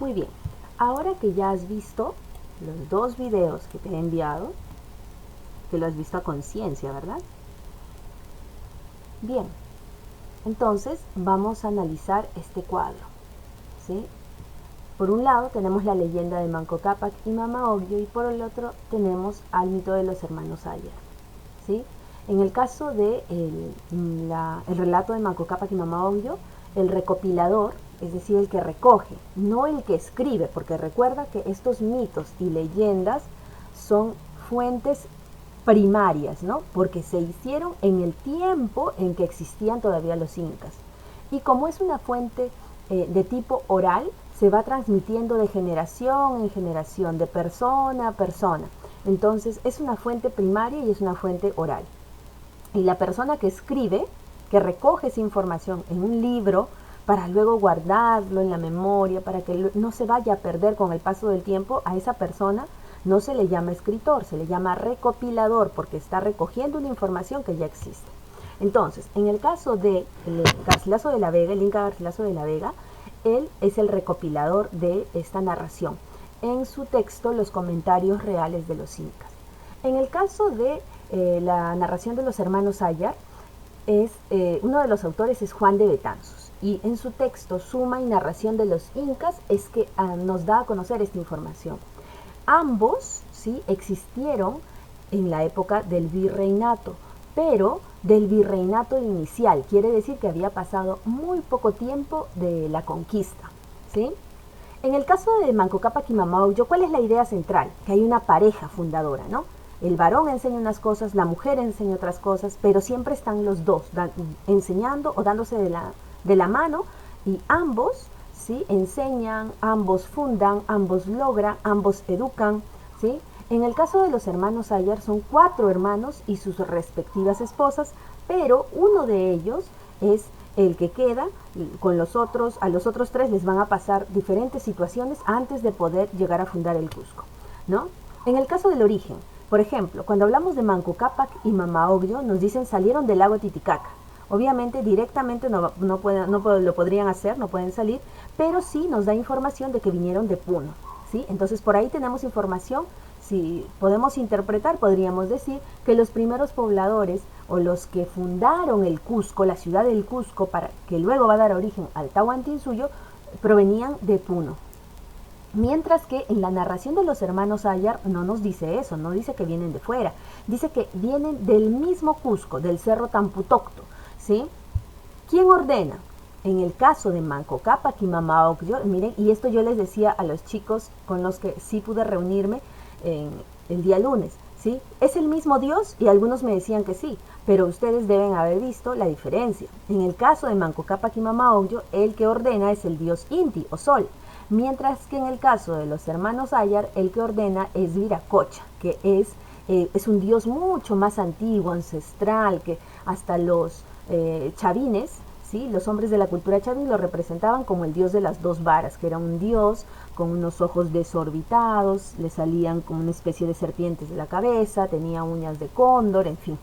Muy bien, ahora que ya has visto los dos videos que te he enviado, que lo has visto a conciencia, ¿verdad? Bien, entonces vamos a analizar este cuadro, ¿sí? Por un lado tenemos la leyenda de Manco Cápac y Mama Ocllo, y por el otro tenemos al mito de los hermanos Ayar, ¿sí? En el caso de el relato de Manco Cápac y Mama Ocllo, el recopilador, es decir, el que recoge, no el que escribe, porque recuerda que estos mitos y leyendas son fuentes primarias, ¿no? Porque se hicieron en el tiempo en que existían todavía los incas. Y como es una fuente de tipo oral, se va transmitiendo de generación en generación, de persona a persona. Entonces es una fuente primaria y es una fuente oral. Y la persona que escribe, que recoge esa información en un libro para luego guardarlo en la memoria, para que no se vaya a perder con el paso del tiempo, a esa persona no se le llama escritor, se le llama recopilador, porque está recogiendo una información que ya existe. Entonces, en el caso de Garcilaso de la Vega, el Inca Garcilaso de la Vega, él es el recopilador de esta narración. En su texto, Los comentarios reales de los incas. En el caso de la narración de los hermanos Ayar, uno de los autores es Juan de Betanzos, y en su texto Suma y narración de los incas es que nos da a conocer esta información. Ambos, ¿sí?, existieron en la época del virreinato, pero del virreinato inicial, quiere decir que había pasado muy poco tiempo de la conquista, ¿sí? En el caso de Manco Cápac y Mama Ocllo, ¿cuál es la idea central? Que hay una pareja fundadora, ¿no? El varón enseña unas cosas, la mujer enseña otras cosas, pero siempre están los dos enseñando o dándose de la mano, y ambos, ¿sí?, enseñan, ambos fundan, ambos logran, ambos educan, ¿sí? En el caso de los hermanos Ayar son 4 hermanos y sus respectivas esposas, pero uno de ellos es el que queda con los otros. A los otros 3 les van a pasar diferentes situaciones antes de poder llegar a fundar el Cusco, ¿no? En el caso del origen, por ejemplo, cuando hablamos de Manco Cápac y Mama Ocllo, nos dicen salieron del lago Titicaca. Obviamente directamente no lo podrían hacer, no pueden salir, pero sí nos da información de que vinieron de Puno, ¿sí? Entonces por ahí tenemos información. Si podemos interpretar, podríamos decir que los primeros pobladores o los que fundaron el Cusco, la ciudad del Cusco, que luego va a dar origen al Tahuantinsuyo, provenían de Puno. Mientras que en la narración de los hermanos Ayar no nos dice eso, no dice que vienen de fuera, dice que vienen del mismo Cusco, del cerro Tamputocto, ¿sí? ¿Quién ordena? En el caso de Manco Cápac y Mama Ocllo, miren, y esto yo les decía a los chicos con los que sí pude reunirme el día lunes, ¿sí? Es el mismo Dios, y algunos me decían que sí, pero ustedes deben haber visto la diferencia. En el caso de Manco Cápac y Mama Ocllo, el que ordena es el dios Inti o Sol, mientras que en el caso de los hermanos Ayar, el que ordena es Viracocha, que es un dios mucho más antiguo, ancestral, que hasta los chavines, ¿sí?, los hombres de la cultura chavín lo representaban como el dios de las 2 varas, que era un dios con unos ojos desorbitados, le salían como una especie de serpientes de la cabeza, tenía uñas de cóndor, en fin,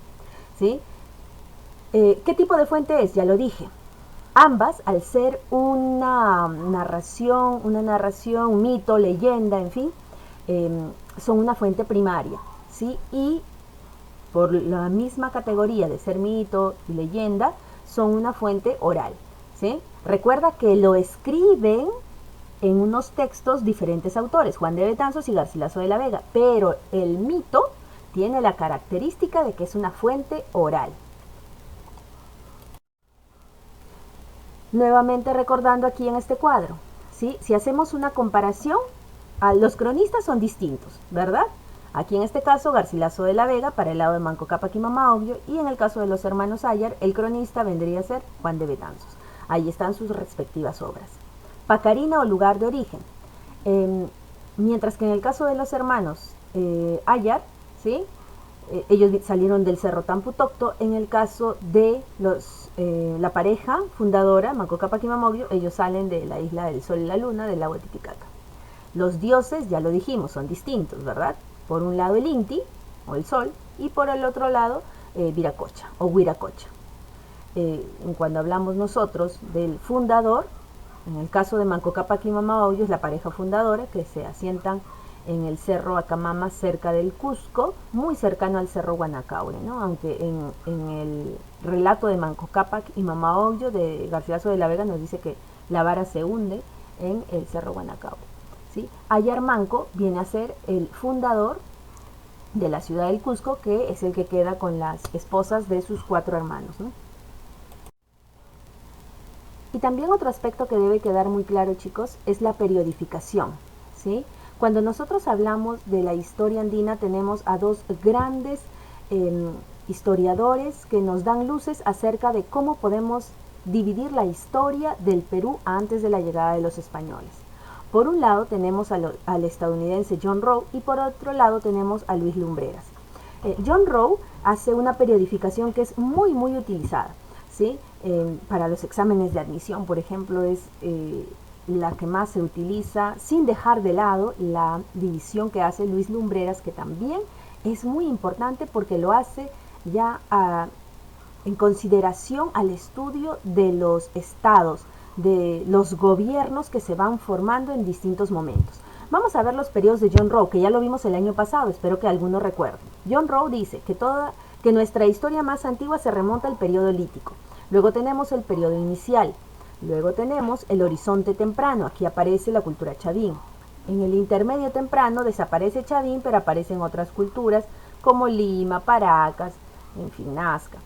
¿sí? ¿Qué tipo de fuente es? Ya lo dije. Ambas, al ser una narración, mito, leyenda, en fin, son una fuente primaria, ¿sí? Y por la misma categoría de ser mito y leyenda, son una fuente oral, ¿sí? Recuerda que lo escriben en unos textos diferentes autores, Juan de Betanzos y Garcilaso de la Vega, pero el mito tiene la característica de que es una fuente oral. Nuevamente recordando aquí en este cuadro, ¿sí?, si hacemos una comparación, los cronistas son distintos, ¿verdad? Aquí en este caso Garcilaso de la Vega para el lado de Manco Cápac y Mama Ocllo, y en el caso de los hermanos Ayar, el cronista vendría a ser Juan de Betanzos. Ahí están sus respectivas obras. Pacarina o lugar de origen. Mientras que en el caso de los hermanos Ayar, ¿sí?, ellos salieron del cerro Tamputocto. En el caso de la pareja fundadora, Manco Cápac y Mama Ocllo, ellos salen de la isla del Sol y la Luna, del lago Titicaca. Los dioses, ya lo dijimos, son distintos, ¿verdad? Por un lado el Inti, o el Sol, y por el otro lado Viracocha, o Huiracocha. Cuando hablamos nosotros del fundador, En el caso de Manco Cápac y Mama Ocllo es la pareja fundadora que se asientan en el cerro Acamama cerca del Cusco, muy cercano al cerro Guanacaure, ¿no? Aunque en el relato de Manco Cápac y Mama Ocllo de Garcilaso de la Vega nos dice que la vara se hunde en el cerro Guanacaure, ¿sí? Ayar Manco viene a ser el fundador de la ciudad del Cusco, que es el que queda con las esposas de sus 4 hermanos, ¿no? Y también otro aspecto que debe quedar muy claro, chicos, es la periodificación, ¿sí? Cuando nosotros hablamos de la historia andina tenemos a dos grandes historiadores que nos dan luces acerca de cómo podemos dividir la historia del Perú antes de la llegada de los españoles. Por un lado tenemos al estadounidense John Rowe y por otro lado tenemos a Luis Lumbreras. John Rowe hace una periodificación que es muy utilizada, ¿sí? Para los exámenes de admisión, por ejemplo, es la que más se utiliza, sin dejar de lado la división que hace Luis Lumbreras, que también es muy importante porque lo hace ya en consideración al estudio de los estados, de los gobiernos que se van formando en distintos momentos. Vamos a ver los periodos de John Rowe, que ya lo vimos el año pasado, espero que algunos recuerden. John Rowe dice que nuestra historia más antigua se remonta al periodo lítico. Luego tenemos el periodo inicial. Luego tenemos el horizonte temprano. Aquí aparece la cultura chavín. En el intermedio temprano desaparece Chavín, pero aparecen otras culturas como Lima, Paracas, en fin, Nazca.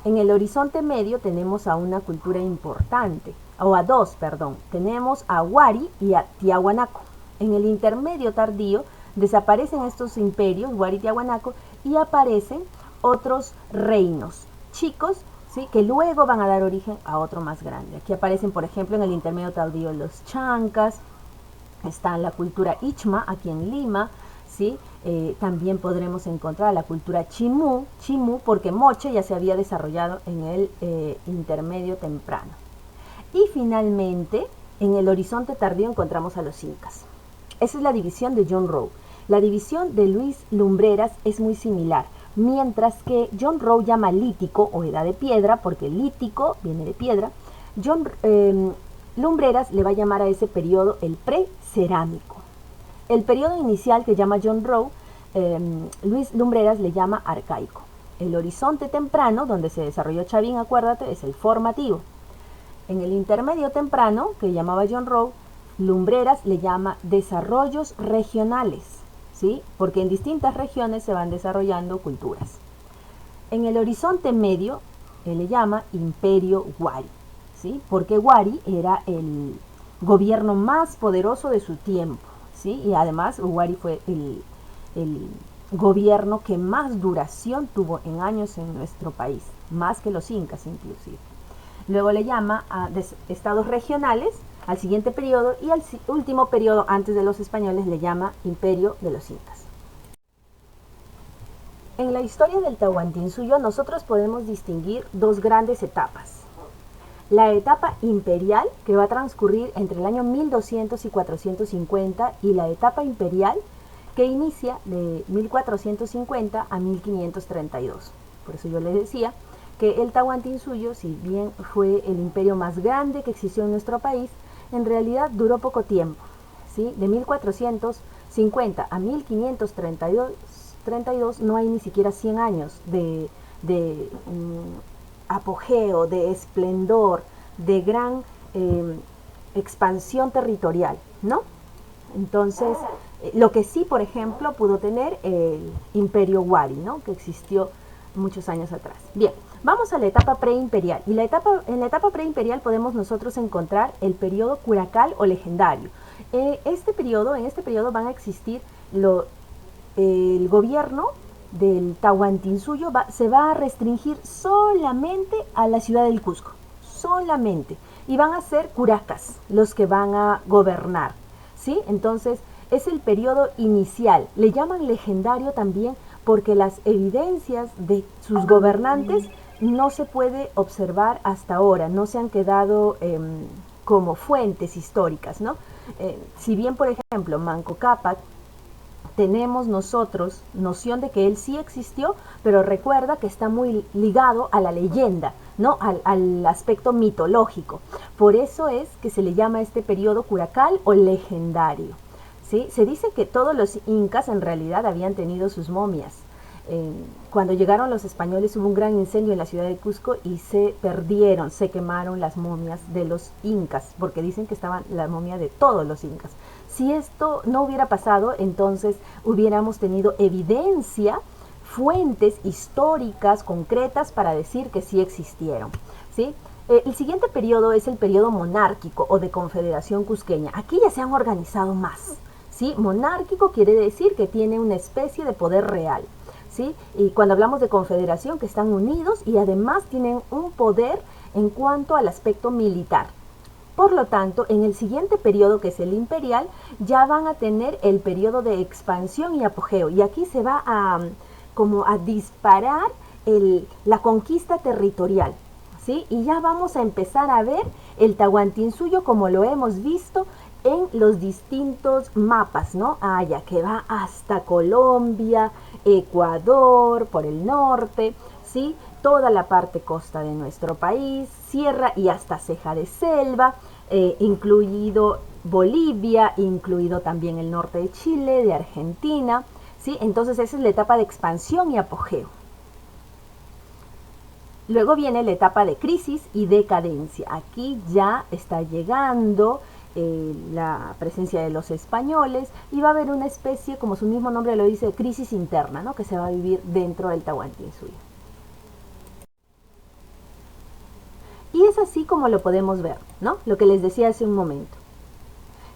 En el horizonte medio tenemos a una cultura importante, o a dos, perdón. Tenemos a Huari y a Tiahuanaco. En el intermedio tardío desaparecen estos imperios, Huari y Tiahuanaco, y aparecen otros reinos chicos, ¿sí? Que luego van a dar origen a otro más grande. Aquí aparecen, por ejemplo, en el intermedio tardío los chancas, está la cultura Ichma aquí en Lima, ¿sí? También podremos encontrar la cultura Chimú, porque Moche ya se había desarrollado en el intermedio temprano. Y finalmente, en el horizonte tardío encontramos a los incas. Esa es la división de John Rowe. La división de Luis Lumbreras es muy similar, mientras que John Rowe llama lítico o edad de piedra, porque lítico viene de piedra. Lumbreras le va a llamar a ese periodo el precerámico. El periodo inicial que llama John Rowe, Luis Lumbreras le llama arcaico. El horizonte temprano, donde se desarrolló Chavín, acuérdate, es el formativo. En el intermedio temprano, que llamaba John Rowe, Lumbreras le llama desarrollos regionales, ¿sí? Porque en distintas regiones se van desarrollando culturas. En el horizonte medio, él le llama imperio Huari, ¿sí? Porque Huari era el gobierno más poderoso de su tiempo, ¿sí? Y además Huari fue el gobierno que más duración tuvo en años en nuestro país, más que los incas inclusive. Luego le llama a estados regionales al siguiente periodo y al último periodo antes de los españoles le llama imperio de los incas. En la historia del Tahuantinsuyo nosotros podemos distinguir dos grandes etapas. La etapa imperial, que va a transcurrir entre el año 1200 y 450, y la etapa imperial, que inicia de 1450 a 1532. Por eso yo les decía que el Tahuantinsuyo, si bien fue el imperio más grande que existió en nuestro país, en realidad duró poco tiempo, ¿sí? De 1450 a 1532 no hay ni siquiera 100 años de apogeo, de esplendor, de gran expansión territorial, ¿no? Entonces, lo que sí, por ejemplo, pudo tener el imperio Huari, ¿no? Que existió muchos años atrás. Bien, vamos a la etapa preimperial. Y en la etapa preimperial podemos nosotros encontrar el periodo curacal o legendario. En este periodo van a existir el gobierno del Tahuantinsuyo se va a restringir solamente a la ciudad del Cusco, solamente, y van a ser curacas los que van a gobernar, ¿sí? Entonces es el periodo inicial, le llaman legendario también porque las evidencias de sus gobernantes no se puede observar hasta ahora, no se han quedado como fuentes históricas, ¿no? Si bien, por ejemplo, Manco Cápac, tenemos nosotros noción de que él sí existió, pero recuerda que está muy ligado a la leyenda, ¿no? Al aspecto mitológico. Por eso es que se le llama este periodo curacal o legendario. ¿Sí? Se dice que todos los incas en realidad habían tenido sus momias. Cuando llegaron los españoles hubo un gran incendio en la ciudad de Cusco y se perdieron, se quemaron las momias de los incas, porque dicen que estaban la momia de todos los incas. Si esto no hubiera pasado, entonces hubiéramos tenido evidencia, fuentes históricas concretas para decir que sí existieron, ¿sí? El siguiente periodo es el periodo monárquico o de confederación cusqueña. Aquí ya se han organizado más, ¿sí? Monárquico quiere decir que tiene una especie de poder real, ¿sí? Y cuando hablamos de confederación, que están unidos y además tienen un poder en cuanto al aspecto militar. Por lo tanto, en el siguiente periodo, que es el imperial, ya van a tener el periodo de expansión y apogeo. Y aquí se va a disparar la conquista territorial, ¿sí? Y ya vamos a empezar a ver el Tahuantinsuyo como lo hemos visto en los distintos mapas, ¿no? Ya que va hasta Colombia, Ecuador, por el norte, ¿sí? Toda la parte costa de nuestro país, sierra y hasta ceja de selva, incluido Bolivia, incluido también el norte de Chile, de Argentina, ¿sí? Entonces esa es la etapa de expansión y apogeo. Luego viene la etapa de crisis y decadencia. Aquí ya está llegando la presencia de los españoles y va a haber una especie, como su mismo nombre lo dice, de crisis interna, ¿no? Que se va a vivir dentro del Tahuantinsuyo. Y es así como lo podemos ver, ¿no? Lo que les decía hace un momento.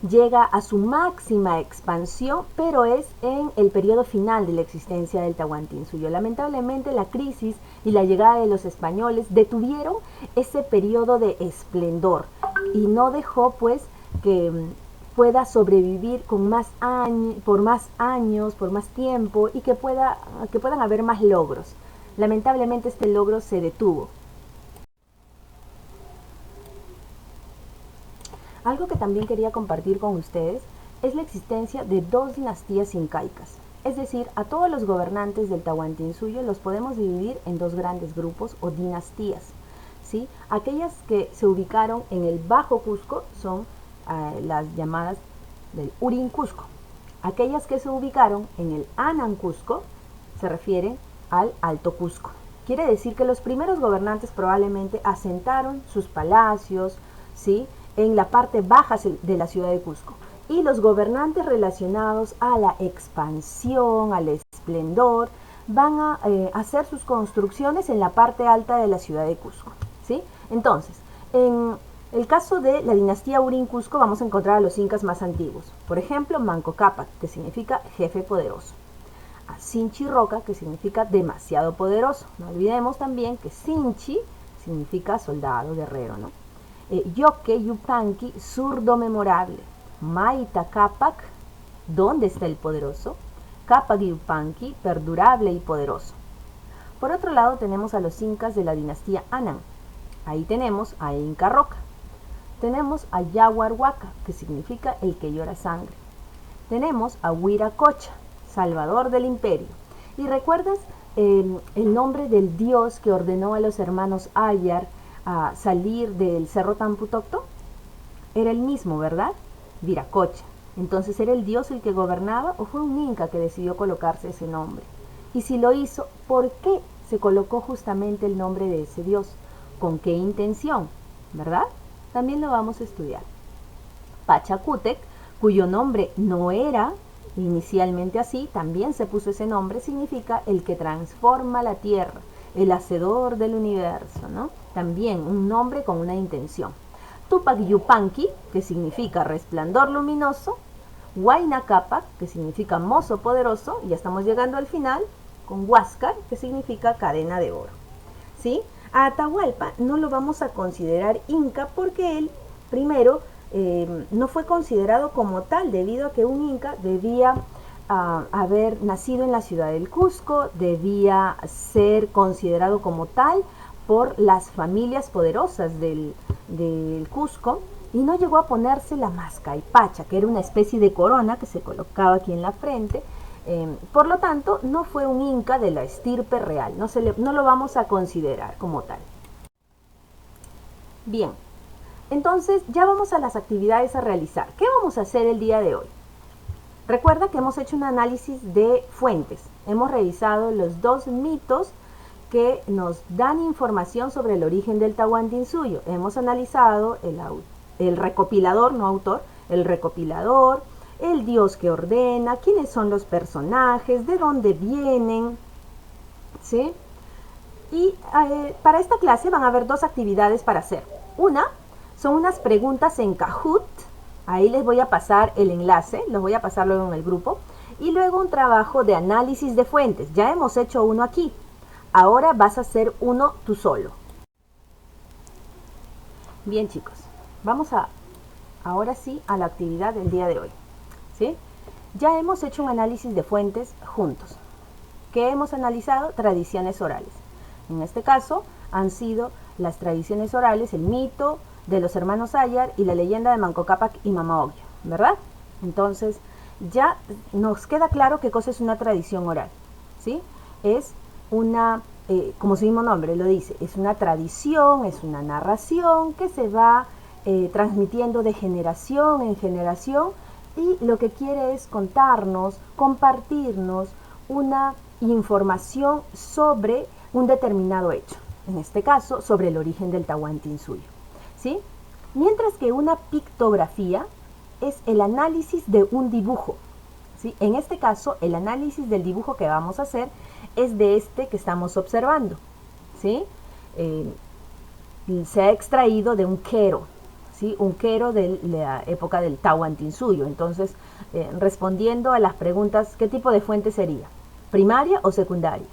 Llega a su máxima expansión, pero es en el periodo final de la existencia del Tahuantinsuyo. Lamentablemente la crisis y la llegada de los españoles detuvieron ese periodo de esplendor y no dejó pues que pueda sobrevivir con por más años, por más tiempo y que puedan haber más logros. Lamentablemente este logro se detuvo. Algo que también quería compartir con ustedes es la existencia de dos dinastías incaicas. Es decir, a todos los gobernantes del Tahuantinsuyo los podemos dividir en dos grandes grupos o dinastías, ¿sí? Aquellas que se ubicaron en el Bajo Cusco son las llamadas del Urín Cusco. Aquellas que se ubicaron en el Anan Cusco se refieren al Alto Cusco. Quiere decir que los primeros gobernantes probablemente asentaron sus palacios, ¿sí?, en la parte baja de la ciudad de Cusco. Y los gobernantes relacionados a la expansión, al esplendor, van a hacer sus construcciones en la parte alta de la ciudad de Cusco, ¿sí? Entonces, en el caso de la dinastía Urín Cusco vamos a encontrar a los incas más antiguos. Por ejemplo, Manco Cápac, que significa jefe poderoso. A Sinchi Roca, que significa demasiado poderoso. No olvidemos también que Sinchi significa soldado, guerrero, ¿no? Yoke Yupanqui, zurdo memorable. Maita Cápac, ¿dónde está el poderoso? Cápac Yupanqui, perdurable y poderoso. Por otro lado tenemos a los incas de la dinastía Anan. Ahí tenemos a Inca Roca. Tenemos a Yaguarhuaca, que significa el que llora sangre. Tenemos a Huiracocha, salvador del imperio. ¿Y recuerdas el nombre del dios que ordenó a los hermanos Ayar a salir del Cerro Tamputocto? Era el mismo, ¿verdad? Viracocha. Entonces, ¿era el dios el que gobernaba o fue un inca que decidió colocarse ese nombre? Y si lo hizo, ¿por qué se colocó justamente el nombre de ese dios? ¿Con qué intención? ¿Verdad? También lo vamos a estudiar. Pachacútec, cuyo nombre no era inicialmente así, también se puso ese nombre, significa el que transforma la tierra, el hacedor del universo, ¿no? También un nombre con una intención. Tupac Yupanqui, que significa resplandor luminoso. Huayna Cápac, que significa mozo poderoso. Ya estamos llegando al final, con Huáscar, que significa cadena de oro, ¿sí? A Atahualpa no lo vamos a considerar inca porque él, primero, no fue considerado como tal, debido a que un inca debía haber nacido en la ciudad del Cusco, debía ser considerado como tal por las familias poderosas del Cusco, y no llegó a ponerse la mascaipacha, que era una especie de corona que se colocaba aquí en la frente. Por lo tanto, no fue un inca de la estirpe real, no lo vamos a considerar como tal. Bien, entonces ya vamos a las actividades a realizar. ¿Qué vamos a hacer el día de hoy? Recuerda que hemos hecho un análisis de fuentes. Hemos revisado los dos mitos que nos dan información sobre el origen del Tahuantinsuyo. Hemos analizado el recopilador, no autor, el recopilador, el dios que ordena, quiénes son los personajes, de dónde vienen, ¿sí? Y para esta clase van a haber dos actividades para hacer. Una son unas preguntas en Kahoot. Ahí les voy a pasar el enlace, los voy a pasar luego en el grupo. Y luego un trabajo de análisis de fuentes. Ya hemos hecho uno aquí. Ahora vas a hacer uno tú solo. Bien, chicos, vamos ahora sí a la actividad del día de hoy. ¿Sí? Ya hemos hecho un análisis de fuentes juntos. ¿Qué hemos analizado? Tradiciones orales. En este caso han sido las tradiciones orales, el mito de los hermanos Ayar y la leyenda de Manco Cápac y Mama Ocllo, ¿verdad? Entonces ya nos queda claro qué cosa es una tradición oral, ¿sí? Es una, como su mismo nombre lo dice, es una tradición, es una narración que se va transmitiendo de generación en generación y lo que quiere es contarnos, compartirnos una información sobre un determinado hecho, en este caso sobre el origen del Tahuantinsuyo, ¿sí? Mientras que una pictografía es el análisis de un dibujo, ¿sí? En este caso el análisis del dibujo que vamos a hacer es de este que estamos observando, ¿sí? Se ha extraído de un quero, ¿sí? Un quero de la época del Tahuantinsuyo. Entonces, respondiendo a las preguntas, ¿qué tipo de fuente sería? ¿Primaria o secundaria?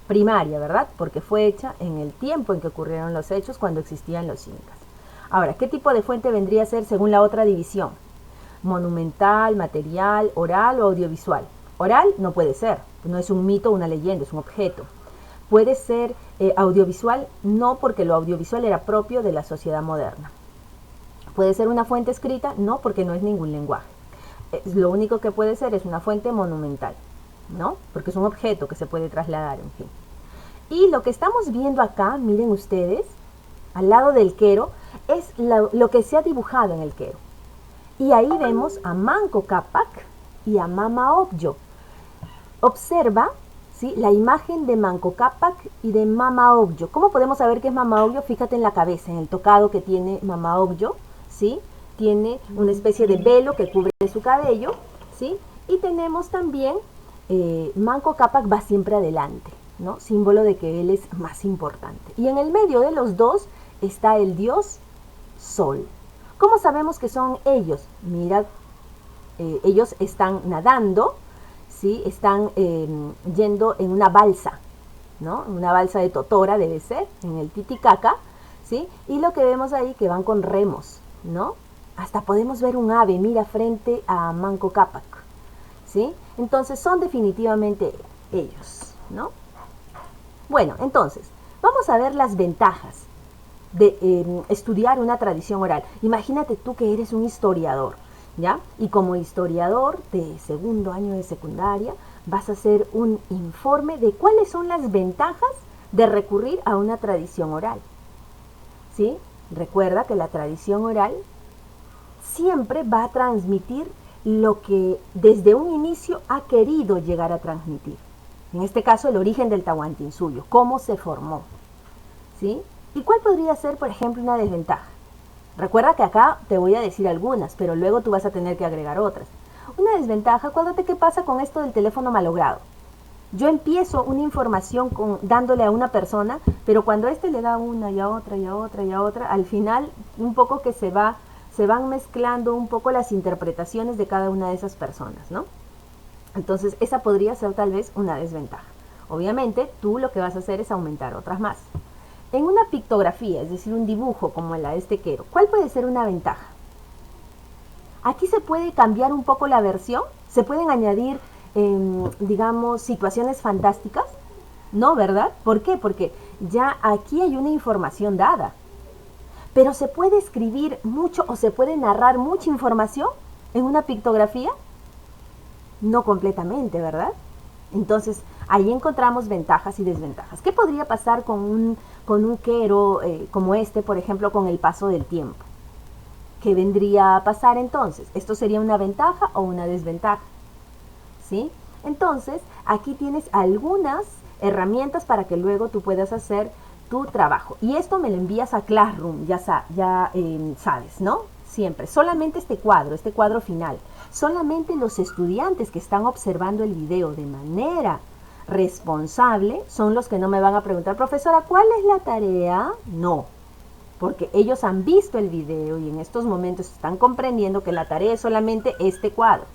Primaria, ¿verdad? Porque fue hecha en el tiempo en que ocurrieron los hechos, cuando existían los incas. Ahora, ¿qué tipo de fuente vendría a ser según la otra división? Monumental, material, oral o audiovisual. Oral no puede ser, no es un mito o una leyenda, es un objeto. Puede ser audiovisual, no, porque lo audiovisual era propio de la sociedad moderna. Puede ser una fuente escrita, no, porque no es ningún lenguaje. Lo único que puede ser es una fuente monumental, ¿no? Porque es un objeto que se puede trasladar, en fin. Y lo que estamos viendo acá, miren ustedes, al lado del quero, es lo que se ha dibujado en el quero. Y ahí vemos a Manco Cápac y a Mama Ocllo. Observa, ¿sí?, la imagen de Manco Cápac y de Mama Ocllo. ¿Cómo podemos saber que es Mama Ocllo? Fíjate en la cabeza, en el tocado que tiene Mama Ocllo, ¿sí? Tiene una especie de velo que cubre su cabello, ¿sí? Y tenemos también Manco Cápac va siempre adelante, ¿no? Símbolo de que él es más importante. Y en el medio de los dos está el dios Sol. ¿Cómo sabemos que son ellos? Mira, ellos están nadando, ¿sí? Están yendo en una balsa, ¿no? Una balsa de totora debe ser, en el Titicaca, ¿sí? Y lo que vemos ahí que van con remos, ¿no? Hasta podemos ver un ave, mira, frente a Manco Cápac, ¿sí? Entonces son definitivamente ellos, ¿no? Bueno, entonces, vamos a ver las ventajas de estudiar una tradición oral. Imagínate tú que eres un historiador, ¿ya? Y como historiador de segundo año de secundaria, vas a hacer un informe de cuáles son las ventajas de recurrir a una tradición oral, ¿sí? Recuerda que la tradición oral siempre va a transmitir lo que desde un inicio ha querido llegar a transmitir. En este caso, el origen del Tahuantinsuyo, cómo se formó, ¿sí? ¿Y cuál podría ser, por ejemplo, una desventaja? Recuerda que acá te voy a decir algunas, pero luego tú vas a tener que agregar otras. Una desventaja, acuérdate qué pasa con esto del teléfono malogrado. Yo empiezo una información dándole a una persona, pero cuando éste le da una y a otra y a otra y a otra, al final un poco que se van mezclando un poco las interpretaciones de cada una de esas personas, ¿no? Entonces esa podría ser tal vez una desventaja. Obviamente tú lo que vas a hacer es aumentar otras más. En una pictografía, es decir, un dibujo como la de este quero, ¿cuál puede ser una ventaja? Aquí se puede cambiar un poco la versión, se pueden añadir, digamos, situaciones fantásticas, ¿no? ¿Verdad? ¿Por qué? Porque ya aquí hay una información dada. Pero ¿se puede escribir mucho o se puede narrar mucha información en una pictografía? No completamente, ¿verdad? Entonces, ahí encontramos ventajas y desventajas. ¿Qué podría pasar con con un quiero como este, por ejemplo, con el paso del tiempo. ¿Qué vendría a pasar entonces? ¿Esto sería una ventaja o una desventaja? ¿Sí? Entonces, aquí tienes algunas herramientas para que luego tú puedas hacer tu trabajo. Y esto me lo envías a Classroom, ya sabes, ¿no? Siempre. Solamente este cuadro final. Solamente los estudiantes que están observando el video de manera responsable son los que no me van a preguntar, profesora, ¿cuál es la tarea? No, porque ellos han visto el video y en estos momentos están comprendiendo que la tarea es solamente este cuadro.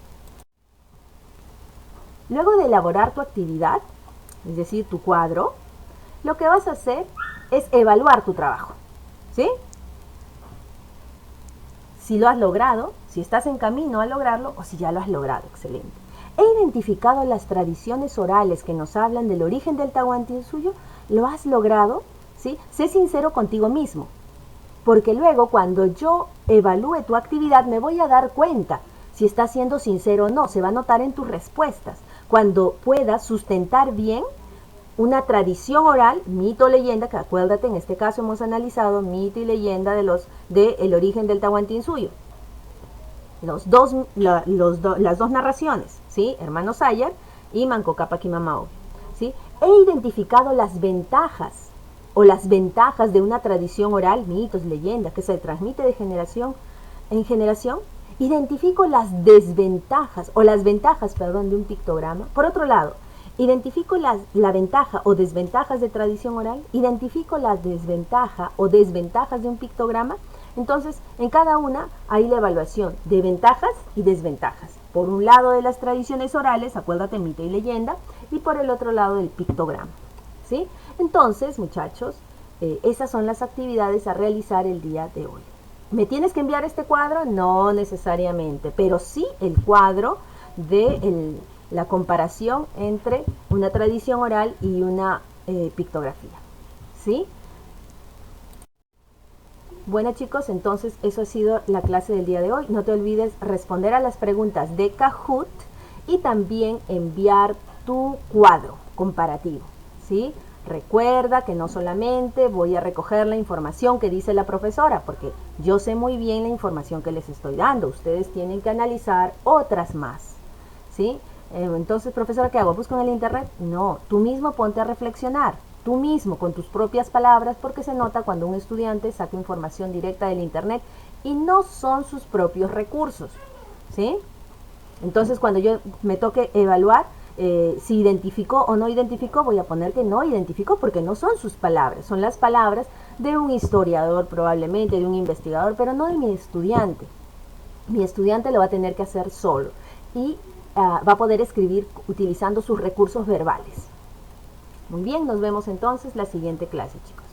Luego de elaborar tu actividad, es decir, tu cuadro, lo que vas a hacer es evaluar tu trabajo, ¿sí? Si lo has logrado, si estás en camino a lograrlo o si ya lo has logrado, excelente. He identificado las tradiciones orales que nos hablan del origen del Tahuantinsuyo, ¿lo has logrado? ¿Sí? Sé sincero contigo mismo, porque luego cuando yo evalúe tu actividad me voy a dar cuenta si estás siendo sincero o no, se va a notar en tus respuestas. Cuando puedas sustentar bien una tradición oral, mito o leyenda, que acuérdate, en este caso hemos analizado mito y leyenda de el origen del Tahuantinsuyo. Las dos narraciones, ¿sí? Hermano Sayar y Manco Cápac y Mama Oglio, ¿sí? He identificado las ventajas de una tradición oral, mitos, leyenda, que se transmite de generación en generación. Identifico las ventajas de un pictograma. Por otro lado, identifico la ventaja o desventajas de tradición oral, identifico la desventaja o desventajas de un pictograma. Entonces, en cada una hay la evaluación de ventajas y desventajas. Por un lado de las tradiciones orales, acuérdate, mito y leyenda, y por el otro lado del pictograma, ¿sí? Entonces, muchachos, esas son las actividades a realizar el día de hoy. ¿Me tienes que enviar este cuadro? No necesariamente, pero sí el cuadro de la comparación entre una tradición oral y una pictografía, ¿sí? Bueno, chicos, entonces eso ha sido la clase del día de hoy. No te olvides responder a las preguntas de Kahoot y también enviar tu cuadro comparativo, ¿sí? Recuerda que no solamente voy a recoger la información que dice la profesora, porque yo sé muy bien la información que les estoy dando. Ustedes tienen que analizar otras más, ¿sí? Entonces, profesora, ¿qué hago? ¿Busco en el internet? No, tú mismo ponte a reflexionar, tú mismo con tus propias palabras, porque se nota cuando un estudiante saca información directa del internet y no son sus propios recursos, ¿sí? Entonces, cuando yo me toque evaluar, si identificó o no identificó, voy a poner que no identificó porque no son sus palabras, son las palabras de un historiador probablemente, de un investigador, pero no de mi estudiante. Mi estudiante lo va a tener que hacer solo y va a poder escribir utilizando sus recursos verbales. Muy bien, nos vemos entonces la siguiente clase, chicos.